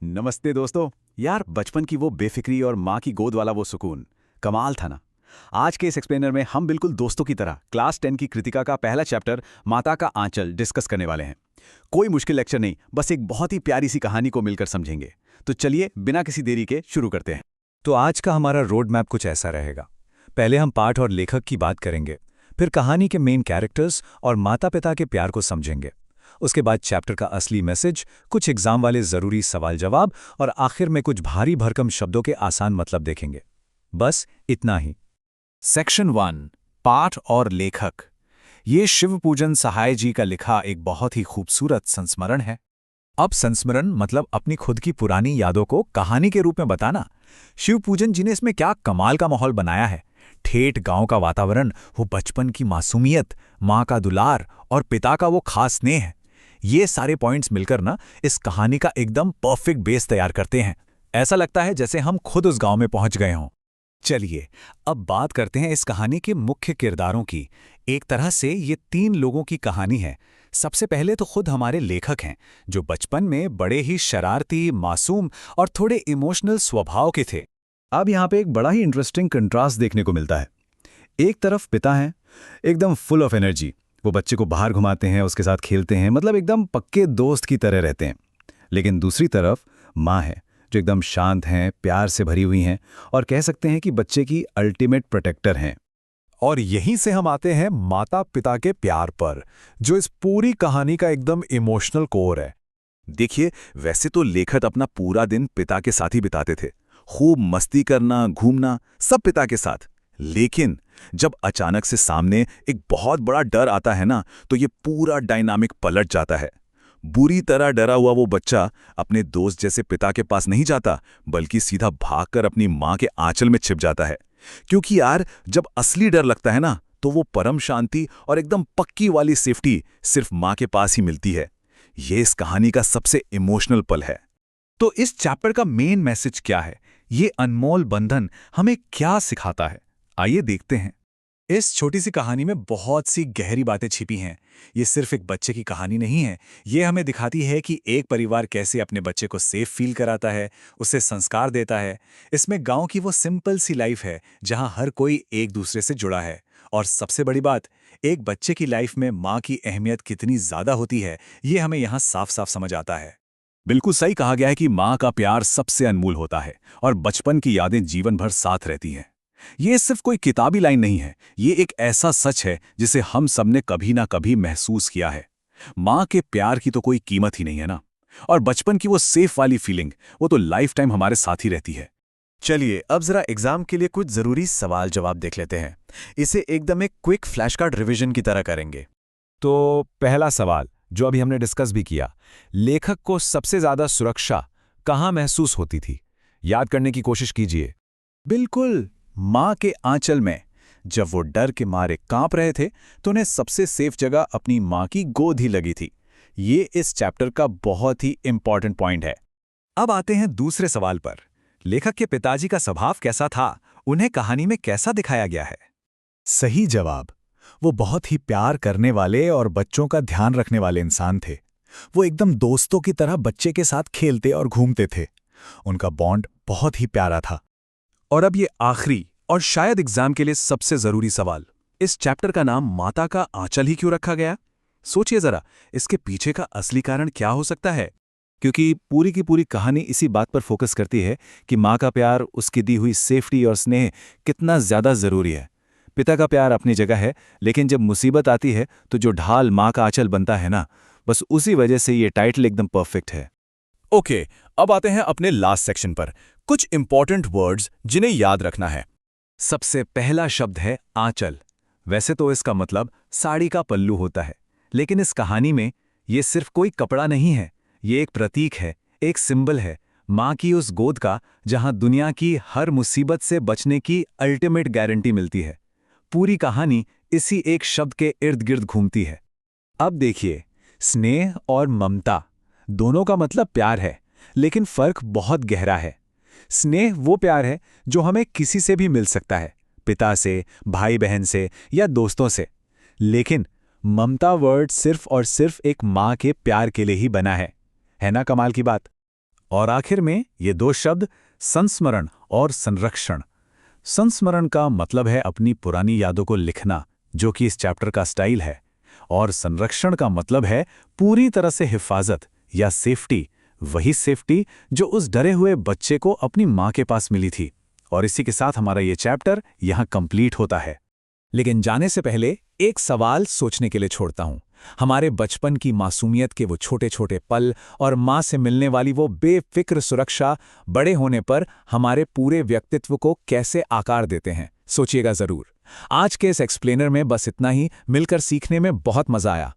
नमस्ते दोस्तों। यार बचपन की वो बेफिक्री और माँ की गोद वाला वो सुकून कमाल था ना। आज के इस एक्सप्लेनर में हम बिल्कुल दोस्तों की तरह क्लास 10 की कृतिका का पहला चैप्टर माता का आंचल डिस्कस करने वाले हैं। कोई मुश्किल लेक्चर नहीं, बस एक बहुत ही प्यारी सी कहानी को मिलकर समझेंगे। तो चलिए बिना किसी देरी के शुरू करते हैं। तो आज का हमारा रोड मैप कुछ ऐसा रहेगा। पहले हम पाठ और लेखक की बात करेंगे, फिर कहानी के मेन कैरेक्टर्स और माता पिता के प्यार को समझेंगे। उसके बाद चैप्टर का असली मैसेज, कुछ एग्जाम वाले ज़रूरी सवाल जवाब और आखिर में कुछ भारी भरकम शब्दों के आसान मतलब देखेंगे। बस इतना ही। सेक्शन 1 पाठ और लेखक। ये शिव पूजन सहाय जी का लिखा एक बहुत ही खूबसूरत संस्मरण है। अब संस्मरण मतलब अपनी खुद की पुरानी यादों को कहानी के रूप में बताना। शिव पूजन जी ने इसमें क्या कमाल का माहौल बनाया है। ठेठ गांव का वातावरण, वो बचपन की मासूमियत, माँ का दुलार और पिता का वो खास स्नेह। ये सारे पॉइंट्स मिलकर ना इस कहानी का एकदम परफेक्ट बेस तैयार करते हैं। ऐसा लगता है जैसे हम खुद उस गांव में पहुंच गए हों। चलिए अब बात करते हैं इस कहानी के मुख्य किरदारों की। एक तरह से ये 3 लोगों की कहानी है। सबसे पहले तो खुद हमारे लेखक हैं, जो बचपन में बड़े ही शरारती, मासूम और थोड़े इमोशनल स्वभाव के थे। अब यहाँ पे एक बड़ा ही इंटरेस्टिंग कंट्रास्ट देखने को मिलता है। एक तरफ पिता हैं, एकदम फुल ऑफ एनर्जी, वो बच्चे को बाहर घुमाते हैं, उसके साथ खेलते हैं, मतलब एकदम पक्के दोस्त की तरह रहते हैं। लेकिन दूसरी तरफ माँ है, जो एकदम शांत हैं, प्यार से भरी हुई हैं और कह सकते हैं कि बच्चे की अल्टीमेट प्रोटेक्टर हैं। और यहीं से हम आते हैं माता पिता के प्यार पर, जो इस पूरी कहानी का एकदम इमोशनल कोर है। देखिए, वैसे तो लेखक अपना पूरा दिन पिता के साथ ही बिताते थे। खूब मस्ती करना, घूमना, सब पिता के साथ। लेकिन जब अचानक से सामने एक बहुत बड़ा डर आता है ना, तो ये पूरा डायनामिक पलट जाता है। बुरी तरह डरा हुआ वो बच्चा अपने दोस्त जैसे पिता के पास नहीं जाता, बल्कि सीधा भागकर अपनी माँ के आंचल में छिप जाता है। क्योंकि यार, जब असली डर लगता है ना, तो वो परम शांति और एकदम पक्की वाली सेफ्टी सिर्फ माँ के पास ही मिलती है। ये इस कहानी का सबसे इमोशनल पल है। तो इस चैप्टर का मेन मैसेज क्या है? ये अनमोल बंधन हमें क्या सिखाता है? आइए देखते हैं। इस छोटी सी कहानी में बहुत सी गहरी बातें छिपी हैं। ये सिर्फ एक बच्चे की कहानी नहीं है। ये हमें दिखाती है कि एक परिवार कैसे अपने बच्चे को सेफ फील कराता है, उसे संस्कार देता है। इसमें गांव की वो सिंपल सी लाइफ है, जहां हर कोई एक दूसरे से जुड़ा है। और सबसे बड़ी बात, एक बच्चे की लाइफ में माँ की अहमियत कितनी ज्यादा होती है, ये हमें यहाँ साफ साफ समझ आता है। बिल्कुल सही कहा गया है कि माँ का प्यार सबसे अनमोल होता है और बचपन की यादें जीवन भर साथ रहती हैं। ये सिर्फ कोई किताबी लाइन नहीं है, ये एक ऐसा सच है जिसे हम सबने कभी ना कभी महसूस किया है। माँ के प्यार की तो कोई कीमत ही नहीं है ना। और बचपन की वो सेफ वाली फीलिंग, वो तो लाइफ टाइम हमारे साथ ही रहती है। चलिए अब जरा एग्जाम के लिए कुछ जरूरी सवाल जवाब देख लेते हैं। इसे एकदम एक क्विक फ्लैश कार्ड रिवीजन की तरह करेंगे। तो पहला सवाल, जो अभी हमने डिस्कस भी किया, लेखक को सबसे ज्यादा सुरक्षा कहाँ महसूस होती थी? याद करने की कोशिश कीजिए। बिल्कुल, माँ के आंचल में। जब वो डर के मारे कांप रहे थे, तो उन्हें सबसे सेफ जगह अपनी माँ की गोद ही लगी थी। ये इस चैप्टर का बहुत ही इंपॉर्टेंट पॉइंट है। अब आते हैं दूसरे सवाल पर। लेखक के पिताजी का स्वभाव कैसा था? उन्हें कहानी में कैसा दिखाया गया है? सही जवाब, वो बहुत ही प्यार करने वाले और बच्चों का ध्यान रखने वाले इंसान थे। वो एकदम दोस्तों की तरह बच्चे के साथ खेलते और घूमते थे। उनका बॉन्ड बहुत ही प्यारा था। और अब ये आखिरी और शायद एग्जाम के लिए सबसे जरूरी सवाल, इस चैप्टर का नाम माता का आंचल ही क्यों रखा गया? सोचिए जरा, इसके पीछे का असली कारण क्या हो सकता है? क्योंकि पूरी की पूरी कहानी इसी बात पर फोकस करती है कि माँ का प्यार, उसकी दी हुई सेफ्टी और स्नेह कितना ज्यादा जरूरी है। पिता का प्यार अपनी जगह है, लेकिन जब मुसीबत आती है तो जो ढाल माँ का आंचल बनता है ना, बस उसी वजह से ये टाइटल एकदम परफेक्ट है। ओके, अब आते हैं अपने लास्ट सेक्शन पर। कुछ इंपॉर्टेंट वर्ड्स जिन्हें याद रखना है। सबसे पहला शब्द है आंचल। वैसे तो इसका मतलब साड़ी का पल्लू होता है, लेकिन इस कहानी में ये सिर्फ कोई कपड़ा नहीं है। ये एक प्रतीक है, एक सिंबल है, माँ की उस गोद का, जहां दुनिया की हर मुसीबत से बचने की अल्टीमेट गारंटी मिलती है। पूरी कहानी इसी एक शब्द के इर्द गिर्द घूमती है। अब देखिए, स्नेह और ममता दोनों का मतलब प्यार है, लेकिन फर्क बहुत गहरा है। स्नेह वो प्यार है जो हमें किसी से भी मिल सकता है, पिता से, भाई बहन से या दोस्तों से। लेकिन ममता वर्ड सिर्फ और सिर्फ एक माँ के प्यार के लिए ही बना है ना? कमाल की बात। और आखिर में ये दो शब्द संस्मरण और संरक्षण। संस्मरण का मतलब है अपनी पुरानी यादों को लिखना, जो कि इस चैप्टर का स्टाइल है, और संरक्षण का मतलब है पूरी तरह से हिफाजत या सेफ्टी, वही सेफ्टी जो उस डरे हुए बच्चे को अपनी माँ के पास मिली थी। और इसी के साथ हमारा ये चैप्टर यहाँ कंप्लीट होता है। लेकिन जाने से पहले एक सवाल सोचने के लिए छोड़ता हूं। हमारे बचपन की मासूमियत के वो छोटे छोटे पल और माँ से मिलने वाली वो बेफिक्र सुरक्षा बड़े होने पर हमारे पूरे व्यक्तित्व को कैसे आकार देते हैं, सोचिएगा जरूर। आज के इस एक्सप्लेनर में बस इतना ही। मिलकर सीखने में बहुत मजा आया।